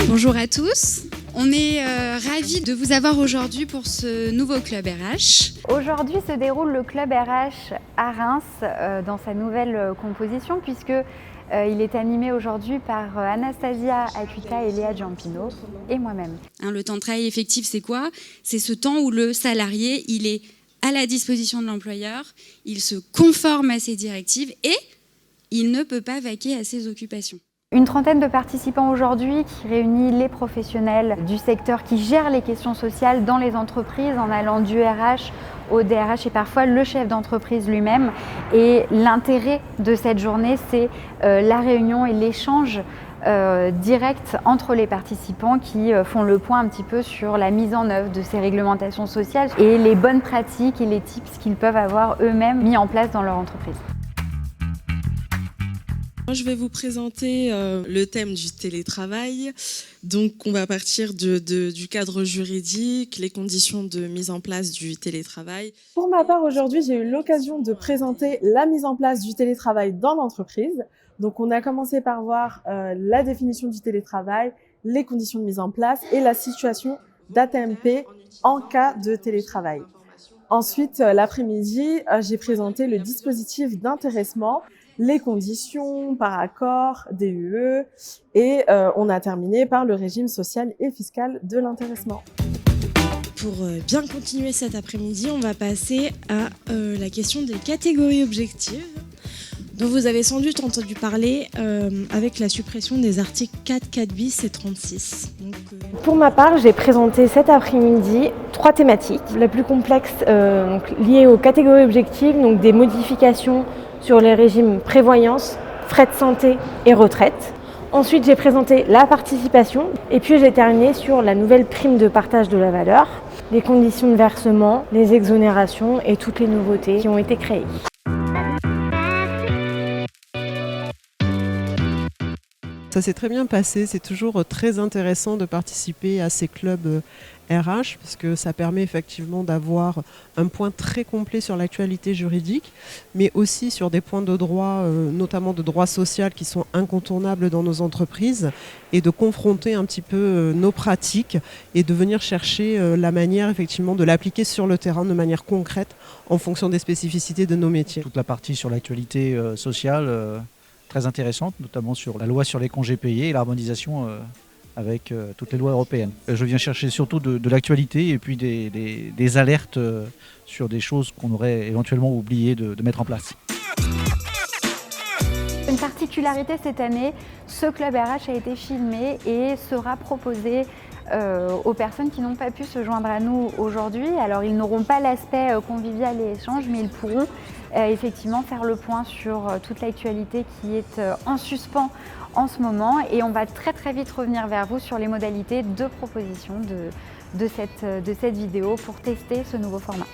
Bonjour à tous, on est ravis de vous avoir aujourd'hui pour ce nouveau club RH. Aujourd'hui se déroule le club RH à Reims dans sa nouvelle composition puisque il est animé aujourd'hui par Anastasia Akuta et Léa Giampino et moi-même. Le temps de travail effectif, c'est quoi? C'est ce temps où le salarié il est à la disposition de l'employeur, il se conforme à ses directives et il ne peut pas vaquer à ses occupations. Une trentaine de participants aujourd'hui qui réunit les professionnels du secteur qui gèrent les questions sociales dans les entreprises en allant du RH au DRH et parfois le chef d'entreprise lui-même. Et l'intérêt de cette journée, c'est la réunion et l'échange direct entre les participants qui font le point un petit peu sur la mise en œuvre de ces réglementations sociales et les bonnes pratiques et les tips qu'ils peuvent avoir eux-mêmes mis en place dans leur entreprise. Je vais vous présenter le thème du télétravail. Donc, on va partir du cadre juridique, les conditions de mise en place du télétravail. Pour ma part, aujourd'hui, j'ai eu l'occasion de présenter la mise en place du télétravail dans l'entreprise. Donc, on a commencé par voir la définition du télétravail, les conditions de mise en place et la situation d'ATMP en cas de télétravail. Ensuite, l'après-midi, j'ai présenté le dispositif d'intéressement, les conditions par accord, DUE, et on a terminé par le régime social et fiscal de l'intéressement. Pour bien continuer cet après-midi, on va passer à la question des catégories objectives, dont vous avez sans doute entendu parler avec la suppression des articles 4, 4 bis et 36. Donc, Pour ma part, j'ai présenté cet après-midi 3 thématiques. La plus complexe liée aux catégories objectives, donc des modifications sur les régimes prévoyance, frais de santé et retraite. Ensuite, j'ai présenté la participation et puis j'ai terminé sur la nouvelle prime de partage de la valeur, les conditions de versement, les exonérations et toutes les nouveautés qui ont été créées. Ça s'est très bien passé, c'est toujours très intéressant de participer à ces clubs RH parce que ça permet effectivement d'avoir un point très complet sur l'actualité juridique, mais aussi sur des points de droit, notamment de droit social qui sont incontournables dans nos entreprises et de confronter un petit peu nos pratiques et de venir chercher la manière effectivement de l'appliquer sur le terrain de manière concrète en fonction des spécificités de nos métiers. Toute la partie sur l'actualité sociale très intéressante, notamment sur la loi sur les congés payés et l'harmonisation avec toutes les lois européennes. Je viens chercher surtout de l'actualité et puis des alertes sur des choses qu'on aurait éventuellement oublié de mettre en place. Une particularité cette année, ce club RH a été filmé et sera proposé aux personnes qui n'ont pas pu se joindre à nous aujourd'hui. Alors ils n'auront pas l'aspect convivial et échange, mais ils pourront effectivement faire le point sur toute l'actualité qui est en suspens en ce moment. Et on va très très vite revenir vers vous sur les modalités de proposition de cette vidéo pour tester ce nouveau format.